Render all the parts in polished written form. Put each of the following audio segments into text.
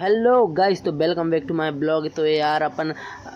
Hello guys, तो welcome back to my blog. तो यार अपन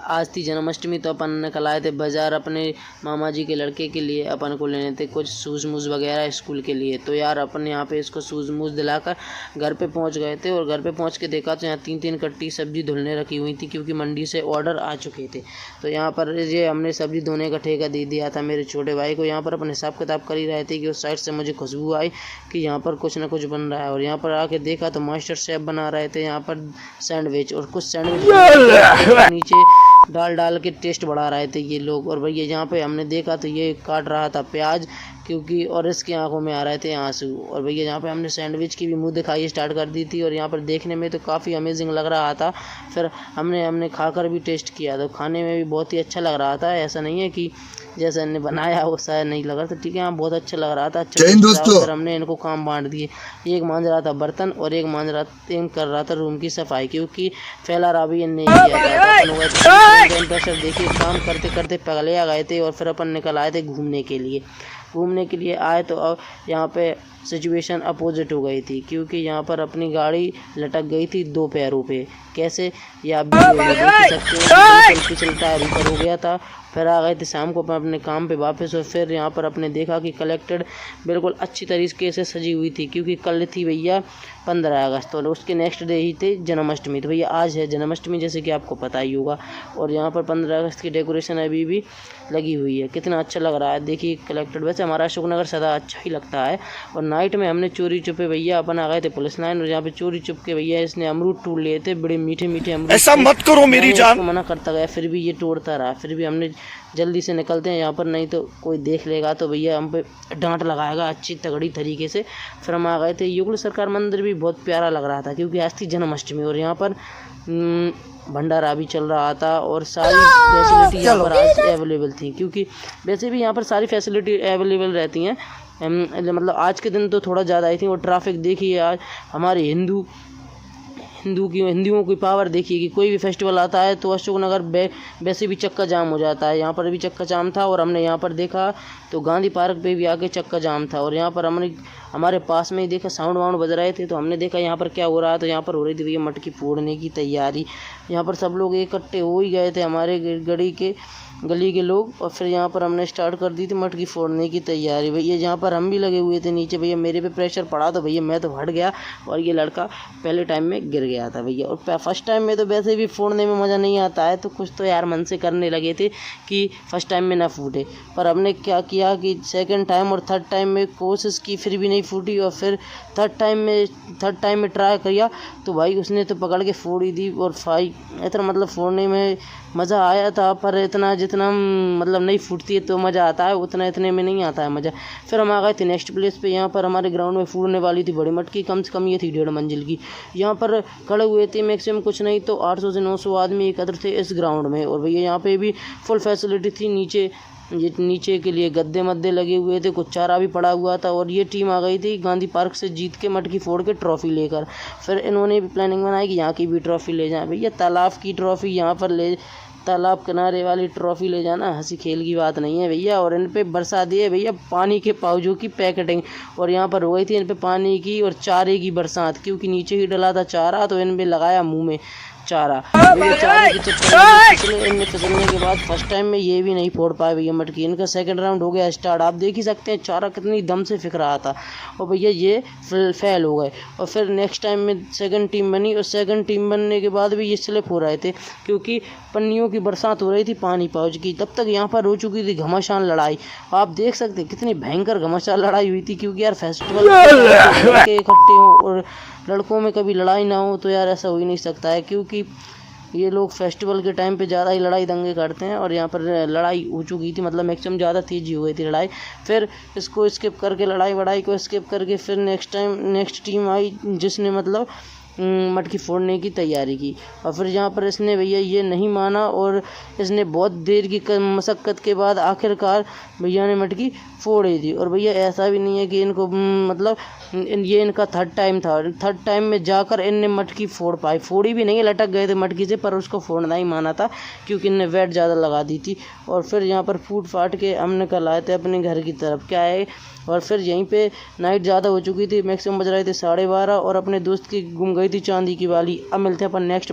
आज थी जन्माष्टमी, तो अपन कल आए थे बाज़ार अपने मामा जी के लड़के के लिए। अपन को लेने थे कुछ शूज़ मूज़ वगैरह स्कूल के लिए। तो यार अपन यहाँ पे इसको शूज़ मूज़ दिलाकर घर पे पहुँच गए थे। और घर पे पहुँच के देखा तो यहाँ 3-3 कट्टी सब्ज़ी धुलने रखी हुई थी, क्योंकि मंडी से ऑर्डर आ चुके थे। तो यहाँ पर ये हमने सब्ज़ी धोने का ठेका दे दिया था मेरे छोटे भाई को। यहाँ पर अपन हिसाब किताब कर ही रहे थे कि उस साइड से मुझे खुशबू आई कि यहाँ पर कुछ ना कुछ बन रहा है। और यहाँ पर आके देखा तो मास्टर शेफ बना रहे थे यहाँ पर सैंडविच। और कुछ सैंडविच नीचे डाल के टेस्ट बढ़ा रहे थे ये लोग। और भैया यहाँ पे हमने देखा तो ये काट रहा था प्याज, क्योंकि और इसकी आंखों में आ रहे थे आंसू। और भैया यहाँ पे हमने सैंडविच की भी मुंह दिखाई स्टार्ट कर दी थी। और यहाँ पर देखने में तो काफ़ी अमेजिंग लग रहा था। फिर हमने खाकर भी टेस्ट किया, तो खाने में भी बहुत ही अच्छा लग रहा था। ऐसा नहीं है कि जैसा इन्हें बनाया वो शायद नहीं लग रहा था, ठीक है, हाँ बहुत अच्छा लग रहा था। अच्छा, फिर हमने इनको काम बांट दिए। एक मांज रहा था बर्तन और एक कर रहा था रूम की सफाई, क्योंकि फैला भी नहीं किया था। सर देखिए काम करते करते पगले आ गए थे। और फिर अपन निकल आए थे घूमने के लिए आए तो अब यहाँ पे सिचुएशन अपोजिट हो गई थी, क्योंकि यहाँ पर अपनी गाड़ी लटक गई थी 2 पैरों पे। कैसे ये आप देख सकते हैं, पिछले टायर ऊपर हो गया था। फिर आ गए थे शाम को अपने काम पे वापस। और फिर यहाँ पर अपने देखा कि कलेक्टेड बिल्कुल अच्छी तरीके से सजी हुई थी, क्योंकि कल थी भैया 15 अगस्त और उसके नेक्स्ट डे ही थे जन्माष्टमी। तो भैया आज है जन्माष्टमी, जैसे कि आपको पता ही होगा। और यहाँ पर 15 अगस्त की डेकोरेशन अभी भी लगी हुई है, कितना अच्छा लग रहा है देखिए कलेक्टेड। वैसे हमारा अशोकनगर सदा अच्छा ही लगता है। और नाइट में हमने चोरी छुपे भैया अपन आ गए थे पुलिस लाइन। और यहाँ पे चोरी छुप के भैया इसने अमरूद टूट लिए थे, बड़े मीठे मीठे अमरूद। ऐसा मत करो मेरी जान, मना करता गया फिर भी ये तोड़ता रहा। फिर भी हमने जल्दी से निकलते हैं यहाँ पर, नहीं तो कोई देख लेगा तो भैया हम पे डांट लगाएगा अच्छी तगड़ी तरीके से। फिर हम आ गए थे। युगल सरकार मंदिर भी बहुत प्यारा लग रहा था, क्योंकि आज थी जन्माष्टमी और यहाँ पर भंडारा भी चल रहा था। और सारी फैसिलिटी यहाँ पर आज अवेलेबल थी, क्योंकि वैसे भी यहाँ पर सारी फैसिलिटी अवेलेबल रहती हैं। मतलब आज के दिन तो थोड़ा ज़्यादा आई थी। और ट्रैफिक देखिए आज हमारे हिंदुओं की पावर देखिए कि कोई भी फेस्टिवल आता है तो अशोकनगर वैसे भी चक्का जाम हो जाता है। यहाँ पर भी चक्का जाम था। और हमने यहाँ पर देखा तो गांधी पार्क पे भी आके चक्का जाम था। और यहाँ पर हमने हमारे पास में ही देखा साउंड वाउंड बज रहे थे, तो हमने देखा यहाँ पर क्या हो रहा है। तो यहाँ पर हो रही थी भैया मटकी फोड़ने की तैयारी। यहाँ पर सब लोग इकट्ठे हो ही गए थे हमारे गली के लोग। और फिर यहाँ पर हमने स्टार्ट कर दी थी मटकी फोड़ने की तैयारी। भैया यहाँ पर हम भी लगे हुए थे नीचे। भैया मेरे पे प्रेशर पड़ा तो भैया मैं तो हट गया और ये लड़का पहले टाइम में गिर गया था भैया। और फर्स्ट टाइम में तो वैसे भी फोड़ने में मज़ा नहीं आता है, तो कुछ तो यार मन से करने लगे थे कि फर्स्ट टाइम में ना फूटे। पर हमने क्या किया कि सेकंड टाइम और थर्ड टाइम में कोशिश की, फिर भी नहीं फूटी। और फिर थर्ड टाइम में ट्राई किया तो भाई उसने तो पकड़ के फोड़ ही दी। और इतना मतलब फोड़ने में मज़ा आया था, पर इतना जितना मतलब नहीं फूटती है तो मज़ा आता है, उतना इतने में नहीं आता है मज़ा। फिर हम आ गए थे नेक्स्ट प्लेस पे। यहाँ पर हमारे ग्राउंड में फूटने वाली थी बड़ी मटकी, कम से कम ये थी 1.5 मंजिल की। यहाँ पर खड़े हुए थे मैक्सिमम कुछ नहीं तो 800 से 900 आदमी एकत्र थे इस ग्राउंड में। और भैया यहाँ पे भी फुल फैसिलिटी थी। नीचे के लिए गद्दे मद्दे लगे हुए थे, कुछ चारा भी पड़ा हुआ था। और ये टीम आ गई थी गांधी पार्क से जीत के मटकी फोड़ के ट्रॉफी लेकर। फिर इन्होंने भी प्लानिंग बनाई कि यहाँ की भी ट्रॉफी ले जाएं। भैया तालाब की ट्रॉफी यहाँ पर तालाब किनारे वाली ट्रॉफी ले जाना हंसी खेल की बात नहीं है भैया। और इन पे बरसा दिए भैया पानी के पाउचों की पैकेटिंग। और यहाँ पर हो गई थी इन पे पानी की और चारे की बरसात, क्योंकि नीचे ही डला था चारा तो इन पे लगाया मुँह में चारा। चारे के चक्कर में फिसलने के बाद फर्स्ट टाइम में ये भी नहीं फोड़ पाए भैया मटकी। इनका सेकंड राउंड हो गया स्टार्ट। आप देख ही सकते हैं चारा कितनी दम से फिक रहा था। और भैया ये फेल हो गए। और फिर नेक्स्ट टाइम में सेकंड टीम बनी। और सेकंड टीम बनने के बाद भी ये स्लिप हो रहे थे, क्योंकि पन्नियों की बरसात हो रही थी पानी पाउच की। तब तक यहाँ पर हो चुकी थी घमासान लड़ाई। आप देख सकते हैं कितनी भयंकर घमासान लड़ाई हुई थी, क्योंकि यार फेस्टिवल इकट्ठे हों और लड़कों में कभी लड़ाई ना हो तो यार ऐसा हो ही नहीं सकता है, क्योंकि ये लोग फेस्टिवल के टाइम पे ज़्यादा ही लड़ाई दंगे करते हैं। और यहाँ पर लड़ाई हो चुकी थी, मतलब मैक्सिमम ज़्यादा तेज़ी हो गई थी लड़ाई। फिर इसको स्किप करके लड़ाई को स्किप करके फिर नेक्स्ट टीम आई, जिसने मतलब मटकी फोड़ने की तैयारी की। और फिर यहाँ पर इसने भैया ये नहीं माना और इसने बहुत देर की मशक्क़त के बाद आखिरकार भैया ने मटकी फोड़ी थी। और भैया ऐसा भी नहीं है कि इनको मतलब ये इनका थर्ड टाइम था। थर्ड टाइम में जाकर इनने मटकी फोड़ी भी नहीं है, लटक गए थे मटकी से, पर उसको फोड़ना ही माना था क्योंकि इनने वेट ज़्यादा लगा दी थी। और फिर यहाँ पर फूट फाट के हम निकल आए थे अपने घर की तरफ। क्या है और फिर यहीं पे नाइट ज़्यादा हो चुकी थी, मैक्सिमम बज रहे थे 12:30 और अपने दोस्त की गुम गई गई थी चांदी की वाली। अब मिलते हैं अपन नेक्स्ट